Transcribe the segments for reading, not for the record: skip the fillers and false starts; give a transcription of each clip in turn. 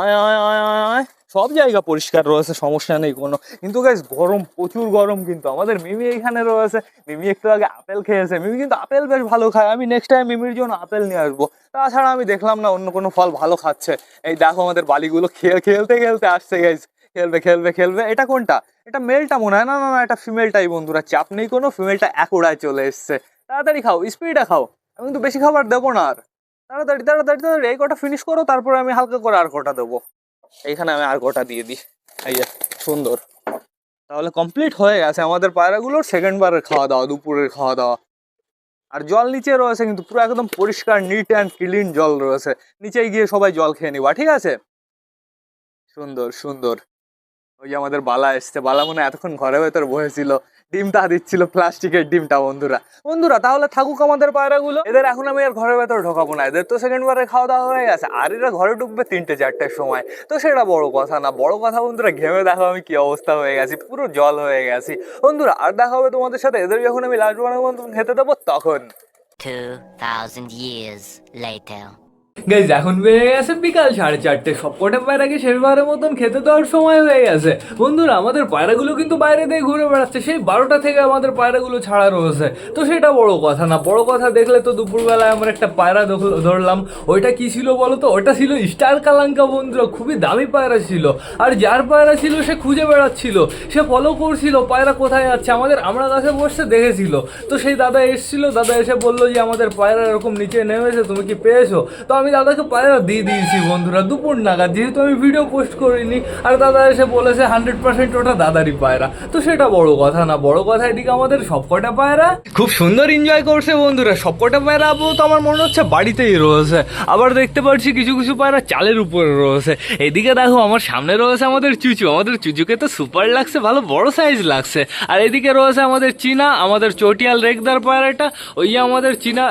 আয় আয় আয় আয় আয়, সব জায়গা পরিষ্কার রয়েছে, সমস্যা নেই কোনো। কিন্তু গাইস গরম, প্রচুর গরম। কিন্তু আমাদের মিমি এখানে রয়েছে, মিমি একটু আগে আপেল খেয়েছে। মিমি কিন্তু আপেল বেশ ভালো খায়, আমি নেক্সট টাইম মিমির জন্য আপেল নিয়ে আসবো। তাছাড়া আমি দেখলাম না অন্য কোনো ফল ভালো খাচ্ছে। এই দেখো আমাদের বালিগুলো খেলতে খেলতে আসছে গাইস, খেলবে খেলবে খেলবে। এটা কোনটা? এটা মেলটা মনে হয়। না না না, এটা ফিমেলটাই বন্ধুরা, চাপ নেই কোনো, ফিমেলটা এক ওড়ায় চলে এসছে। তাড়াতাড়ি খাও, স্পিডে খাও, আমি কিন্তু বেশি খাবার দেবো না আর। তাড়াতাড়ি তাড়াতাড়ি তাড়াতাড়ি এই কটা ফিনিশ করো, তারপরে আমি হালকা করে আর কটা দেবো। এইখানে আমি আর কটা দিয়ে দিই। এই যে সুন্দর, তাহলে কমপ্লিট হয়ে গেছে আমাদের পায়রাগুলোর সেকেন্ড বারের খাওয়া দাওয়া, দুপুরের খাওয়া দাওয়া। আর জল নিচে রয়েছে কিন্তু পুরো একদম পরিষ্কার, নিট অ্যান্ড ক্লিন জল রয়েছে। নিচে গিয়ে সবাই জল খেয়ে নিবা, ঠিক আছে? সুন্দর সুন্দর। ওই যে আমাদের বালা এসছে, বালা মনে হয় এতক্ষণ ঘরের ভেতর বসেছিল, ডিমটা দিচ্ছিল, প্লাস্টিকের ডিমটা। বন্ধুরা বন্ধুরা তাহলে থাকুক আমাদের পায়রাগুলো, এদের এখন আমি আর ঘরের ভেতর ঢোকাবো না। এদের তো সেকেন্ড বারে খাওয়া দাওয়া হয়ে গেছে, আর এরা ঘরে ঢুকবে 3-4টের সময়। তো সেটা বড় কথা না, বড় কথা বন্ধুরা ঘেমে দেখো আমি কি অবস্থা হয়ে গেছি, পুরো জল হয়ে গেছি বন্ধুরা। আর দেখা হবে তোমাদের সাথে এদের যখন আমি লাস্ট বারের মতন খেতে দেবো তখন। 2000 years later. গাইজ এখন বেড়ে গেছে বিকাল 4:30, সবকটা পায়রাকে শেষবারের মতন খেতে দেওয়ার সময় হয়ে গেছে। বন্ধুরা আমাদের পায়রাগুলো কিন্তু বাইরে দিয়ে ঘুরে বেড়াচ্ছে, সেই 12টা থেকে আমাদের পায়রাগুলো ছাড়া রয়েছে। তো সেটা বড় কথা না, বড় কথা দেখলে তো দুপুরবেলায় আমরা একটা পায়রা ধরলাম। ওইটা কি ছিল বলো তো? ওটা ছিল স্টার কালাঙ্কা বন্ধুরা, খুবই দামি পায়রা ছিল। আর যার পায়রা ছিল সে খুঁজে বেড়াচ্ছিল, সে ফলো করছিল পায়রা কোথায় যাচ্ছে, আমরা কাছে বসে দেখেছিল। তো সেই দাদা এসেছিল, দাদা এসে বললো যে আমাদের পায়রা এরকম নিচে নেমেছে, তুমি কি পেয়েছো? তো আমি দাদাকে পায়রা দিয়ে দিয়েছি বন্ধুরা দুপুর নাগাদ, যেহেতু আমি ভিডিও পোস্ট করিনি। আর দাদা এসে বলেছে 100% ওটা দাদারই পায়রা। তো সেটা বড় কথা না, বড় কথা এদিকে আমাদের সবকটা পায়রা খুব সুন্দর এনজয় করছে বন্ধুরা। সবকটা পায়রা আপাতত আমার মনে হচ্ছে বাড়িতেই রয়েছে। আবার দেখতে পাচ্ছি কিছু কিছু পায়রা চালের উপরে রয়েছে। এদিকে দেখো আমার সামনে রয়েছে আমাদের চুচু, আমাদের চুচুকে তো সুপার লাগছে, ভালো বড় সাইজ লাগছে। আর এদিকে রয়েছে আমাদের চীনা, আমাদের চটিয়াল রেগদার পায়রাটা, ওই যে আমাদের চীনা,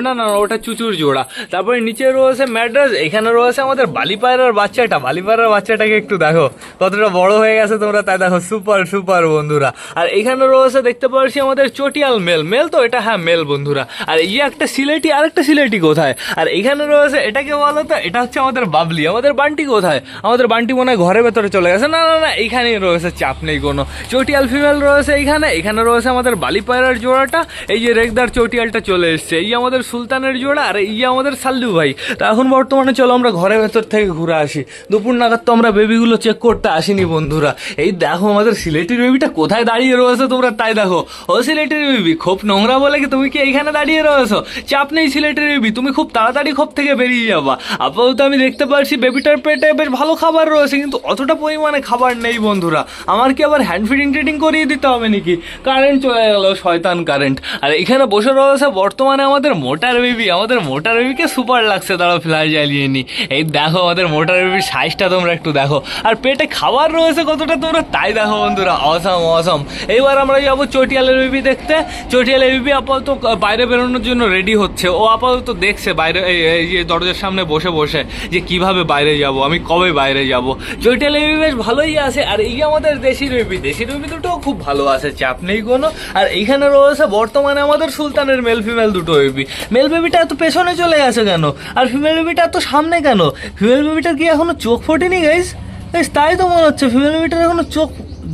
না না ওটা চুচুর জোড়া। তারপরে নিচে রয়েছে ম্যাড্রাস, এখানে রয়েছে আমাদের বালি পায়রার বাচ্চাটা। বালি পায়রার বাচ্চাটাকে একটু দেখো কতটা বড় হয়ে গেছে তোমরা, তাই দেখো সুপার সুপার বন্ধুরা। আর এখানে রয়েছে দেখতে পাচ্ছি আমাদের চটিয়াল মেল, মেল তো এটা, হ্যাঁ মেল বন্ধুরা। আর এই একটা সিলেটি, আরেকটা সিলেটি কোথায়? আর এখানে রয়েছে, এটাকে বলো তো, এটা হচ্ছে আমাদের বাবলি। আমাদের বান্টি কোথায়? আমাদের বান্টি মনে হয় ঘরের ভেতরে চলে গেছে। না না না, এইখানেই রয়েছে, চাপ নেই কোনো। চটিয়াল ফিমেল রয়েছে এইখানে। এখানে রয়েছে আমাদের বালি পায়রার জোড়াটা, এই যে রেগদার চটিয়ালটা চলে এসছে, এই আমাদের সুলতানের জোড়া, আর এই আমাদের সাল্লু ভাই। তা এখন বর্তমানে চলো আমরা ঘরের ভেতর থেকে ঘুরে আসি। দুপুর নাগাদ তো আমরা বেবিগুলো চেক করতে আসিনি বন্ধুরা। এই দেখো আমাদের সিলেটের বেবিটা কোথায় দাঁড়িয়ে রয়েছে তোমরা, তাই দেখো। ও সিলেটের বেবি, খোপ নোংরা বলে কি তুমি কি এইখানে দাঁড়িয়ে রয়েছো? চাপ নেই সিলেটের বেবি, তুমি খুব তাড়াতাড়ি খোপ থেকে বেরিয়ে যাবা। আপাতত আমি দেখতে পাচ্ছি বেবিটার পেটে বেশ ভালো খাবার রয়েছে, কিন্তু অতটা পরিমাণে খাবার নেই বন্ধুরা। আমার কি আবার হ্যান্ড ফিডিং টিডিং করিয়ে দিতে হবে নাকি? কারেন্ট চলে গেল, শয়তান কারেন্ট। আর এখানে বসে রয়েছে বর্তমানে আমাদের মোটার বেবি। আমাদের মোটার বেবিকে সুপার লাগছে, দাঁড়াও ফ্ল্যাশ জ্বালিয়ে নি। এই দেখো আমাদের মোটার বেবির সাইজটা তোমরা একটু দেখো, আর পেটে খাবার রয়েছে কতটা তোমরা তাই দেখো বন্ধুরা। অসম অসম। এইবার আমরা যাবো চটিয়ালের বেবি দেখতে। চটিয়ালের বেবি আপাতত বাইরে বেরোনোর জন্য রেডি হচ্ছে। ও আপাতত দেখছে বাইরে, এই যে দরজার সামনে বসে বসে, যে কিভাবে বাইরে যাব, আমি কবে বাইরে যাব। চটিয়ালের বেবি বেশ ভালোই আছে। আর এই আমাদের দেশি বেবি, দেশি বেবি দুটোও খুব ভালো আছে, চাপ নেই কোনো। আর এইখানে রয়েছে বর্তমানে আমাদের সুলতানের মেল ফিমেল দুটো বেবি। মেল বেবিটা এত পেছনে চলে গেছে কেন, আর ফিমেল বেবিটা এত সামনে কেন? ফিমেল বেবিটার কি এখনো চোখ ফোটেনি গাইস? গাইস তাই তো মনে হচ্ছে ফিমেল বেবিটার এখনো চোখ,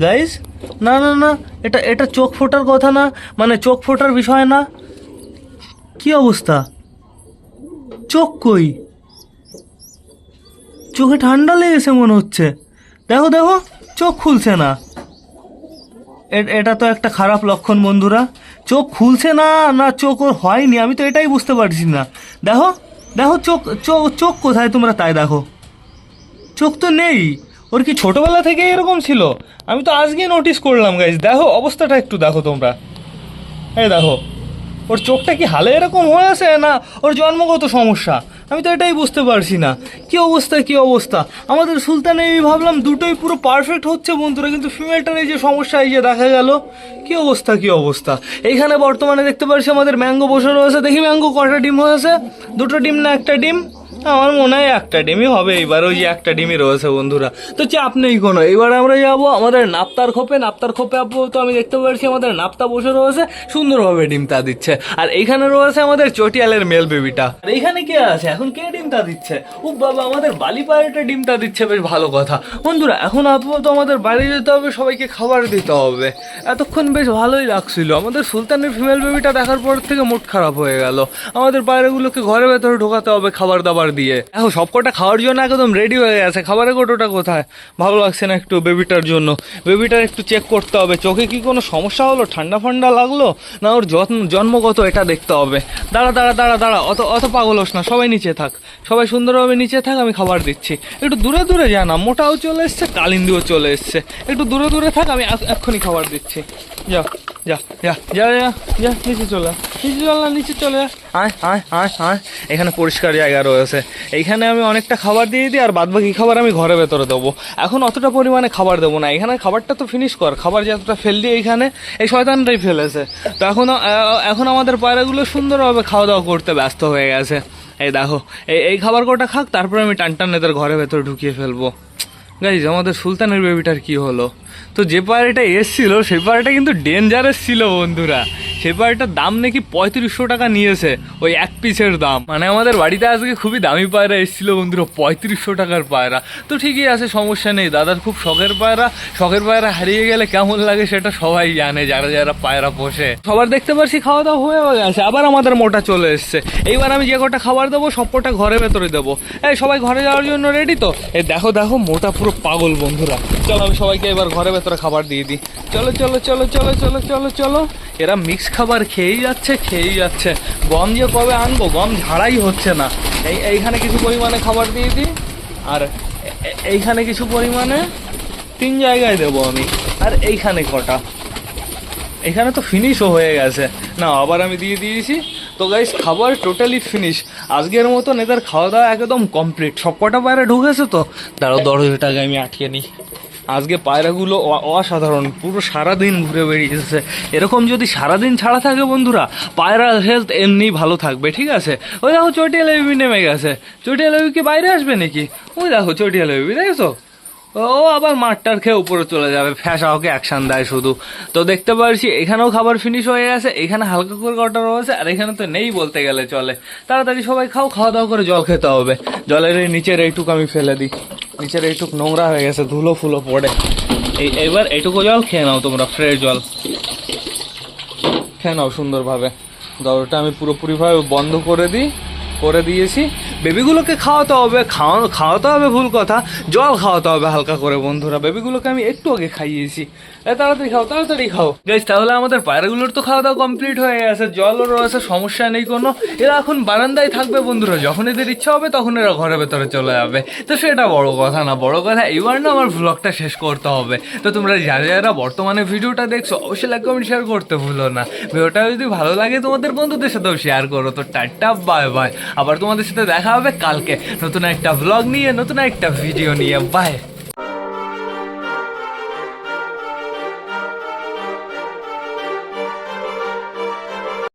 গাইস না না না, এটা চোখ ফোটার কথা না, মানে চোখ ফোটার বিষয় না। কি অবস্থা? চোখ কই? চোখে ঠান্ডা লেগেছে মনে হচ্ছে। দেখো দেখো, চোখ খুলছে না। এটা তো একটা খারাপ লক্ষণ বন্ধুরা। চোখ খুলছে না, না চোখ ওর হয়নি, আমি তো এটাই বুঝতে পারছি না। দেখো দেখো, চোখ চোখ চোখ কোথায় তোমরা তাই দেখো, চোখ তো নেই। ওর কি ছোটবেলা থেকে এরকম ছিল? আমি তো আজকে নোটিস করলাম গাইজ। দেখো অবস্থাটা একটু দেখো তোমরা, এই দেখো ওর চোখটা কি হালে এরকম হয়ে আছে, না ওর জন্মগত সমস্যা? আমি তো এটাই বুঝতে পারছি না। কি অবস্থা কি অবস্থা। আমাদের সুলতানে আমি ভাবলাম দুটোই পুরো পারফেক্ট হচ্ছে বন্ধুরা, কিন্তু ফিমেলটার এই যে সমস্যা, এই যে দেখা গেল। কি অবস্থা কি অবস্থা। এইখানে বর্তমানে দেখতে পাচ্ছি আমাদের ম্যাঙ্গো বসে রয়েছে। দেখি ম্যাঙ্গো কটা ডিম হয়েছে? দুটো ডিম না একটা ডিম? আমার মনে হয় একটা ডিমই হবে এইবার, ওই যে একটা ডিমই রয়েছে বন্ধুরা। তো চাপ নেই কোনো, এবার আমরা যাবো আমাদের নাপ্তার খোপে। নাপ্তার খোপে তো আমি দেখতে পাচ্ছি আমাদের নাপ্তা বসে রয়েছে, সুন্দরভাবে ডিম তা দিচ্ছে। আর এইখানে রয়েছে আমাদের চটিয়ালের মেল বেবিটা। আর এইখানে কে আছে এখন, কে ডিম তা দিচ্ছে? ও বাবা, আমাদের বালি পায়রাটা ডিম তা দিচ্ছে, বেশ ভালো কথা বন্ধুরা। এখন আপাতত আমাদের বাড়ি যেতে হবে, সবাইকে খাবার দিতে হবে। এতক্ষণ বেশ ভালোই লাগছিল, আমাদের সুলতানের ফিমেল বেবিটা দেখার পর থেকে মুড খারাপ হয়ে গেল। আমাদের পায়রাগুলোকে ঘরের ভেতরে ঢোকাতে হবে খাবার দাবার দিয়ে। এখন সবকটা খাওয়ার জন্য একদম রেডি হয়ে গেছে। খাবারের কোটোটা কোথায়? ভালো লাগছে না একটু বেবিটার জন্য। বেবিটার একটু চেক করতে হবে, চোখে কি কোনো সমস্যা হলো, ঠান্ডা ফান্ডা লাগলো না ওর জন্মগত, এটা দেখতে হবে। দাঁড়া দাঁড়া দাঁড়া দাঁড়া, অত পাগল হোস না, সবাই নিচে থাক, সবাই সুন্দরভাবে নিচে থাক, আমি খাবার দিচ্ছি। একটু দূরে দূরে যা না, মোটাও চলে এসছে, কালিন্দিও চলে এসছে, একটু দূরে দূরে থাক, আমি এক্ষুনি খাবার দিচ্ছি। যা যা যা যা যা যা, নিচে চলে নিচে চলে আয় আয় আয় আয়। এখানে পরিষ্কার জায়গা রয়েছে, এইখানে আমি অনেকটা খাবার দিয়ে দিই, আর বাদবাকি খাবার আমি ঘরের ভেতরে দেবো। এখন অতটা পরিমাণে খাবার দেবো না, এখানে খাবারটা তো ফিনিশ কর। খাবার যতটা ফেল দিয়ে এইখানে এই শয়তানটাই ফেলেছে। তো এখন আমাদের পায়রাগুলো সুন্দরভাবে খাওয়া দাওয়া করতে ব্যস্ত হয়ে গেছে। এই দেখো, এই খাবার কটা খাক, তারপরে আমি টান এদের ঘরের ভেতরে ঢুকিয়ে ফেলবো। গাইজ, আমাদের সুলতানের বেবিটার কি হলো? তো যে পায়রাটা এসছিল সেই পায়রাটা কিন্তু ডেঞ্জারাস ছিল বন্ধুরা। সেই পায়রাটার দাম নাকি 3500 টাকা নিয়েছে, ওই এক পিসের দাম। মানে আমাদের বাড়িতে আজকে খুবই দামি পায়রা এসেছিল বন্ধুরা, 3500 টাকার পায়রা। তো ঠিকই আছে, সমস্যা নেই। দাদার খুব শখের পায়রা হারিয়ে গেলে কেমন লাগে সেটা সবাই জানে, যারা যারা পায়রা পোষে। সবার দেখতে পাচ্ছি খাওয়া দাওয়া হয়ে গেছে, আবার আমাদের মোটা চলে এসছে। এইবার আমি যে কটা খাবার দেবো সব কটা ঘরের ভেতরে দেবো। এই সবাই ঘরে যাওয়ার জন্য রেডি তো? এই দেখো দেখো, মোটা পুরো পাগল বন্ধুরা। চলো আমি সবাইকে এবার ঘরের ভেতরে খাবার দিয়ে দিই। চলো চলো চলো চলো চলো চলো চলো। এরা মিক্স খাবার খেয়েই যাচ্ছে। গম যে কবে আনবো, গম ঝাড়াই হচ্ছে না। এইখানে কিছু পরিমাণে খাবার দিয়ে দিই, আর এইখানে কিছু পরিমাণে, 3 জায়গায় দেবো আমি। আর এইখানে কটা, এখানে তো ফিনিশও হয়ে গেছে না, আবার আমি দিয়ে দিয়েছি। তো গাইস, খাবার টোটালি ফিনিশ। আজকের মতন এদের খাওয়া দাওয়া একদম কমপ্লিট। সব কটা পায়রা ঢুকেছে তো, দাঁড়াও দরজাটাকে আমি আটকে নিই। আজকে পায়রাগুলো অসাধারণ, পুরো সারাদিন ঘুরে বেরিয়েছে। এরকম যদি সারাদিন ছাড়া থাকে বন্ধুরা, পায়রার হেলথ এমনি ভালো থাকবে, ঠিক আছে? ওই দেখো চটিয়াল বেবি নেমে গেছে। চটিয়াল বেবি কি বাইরে আসবে নাকি? ওই দেখো চটিয়াল বেবি, দেখেছো? ও আবার মাঠটার খেয়ে উপরে চলে যাবে, ফ্যাসা ওকে অ্যাকশন দেয় শুধু। তো দেখতে পাচ্ছি এখানেও খাবার ফিনিশ হয়ে গেছে, এখানে হালকা করে কটা রয়েছে, আর এখানে তো নেই বলতে গেলে চলে। তাড়াতাড়ি সবাই খাওয়া দাওয়া করে জল খেতে হবে। জলের এই নিচের এইটুকু আমি ফেলে দিই, নিচের এইটুকু নোংরা হয়ে গেছে, ধুলো ফুলো পড়ে। এইবার এইটুকু জল খেয়ে নাও তোমরা, ফ্রেশ জল খেয়ে নাও সুন্দরভাবে। দরজাটা আমি পুরোপুরিভাবে বন্ধ করে দিয়েছি। বেবিগুলোকে খাওয়াতে হবে ভুল কথা, জল খাওয়াতে হবে হালকা করে বন্ধুরা। বেবিগুলোকে আমি একটু আগে খাইয়েছি। তাড়াতাড়ি খাও গাইস। তাহলে আমাদের পায়রাগুলোর তো খাওয়া দাওয়া কমপ্লিট হয়ে গেছে, জলও রয়েছে, সমস্যা নেই কোনো। এরা এখন বারান্দায় থাকবে বন্ধুরা, যখন এদের ইচ্ছা হবে তখন এরা ঘরের ভেতরে চলে যাবে। তো সেটা বড় কথা না, বড় কথা এইবার না আমার ভ্লগটা শেষ করতে হবে। তো তোমরা যারা বর্তমানে ভিডিওটা দেখছো অবশ্যই লাইক কমেন্ট শেয়ার করতে ভুলো না। ভিডিওটা যদি ভালো লাগে তোমাদের বন্ধুদের সাথেও শেয়ার করো। তো টাটা, বাই বাই। আবার তোমাদের সাথে দেখা হবে কালকে নতুন একটা ভ্লগ নিয়ে, নতুন একটা ভিডিও নিয়ে। বাই।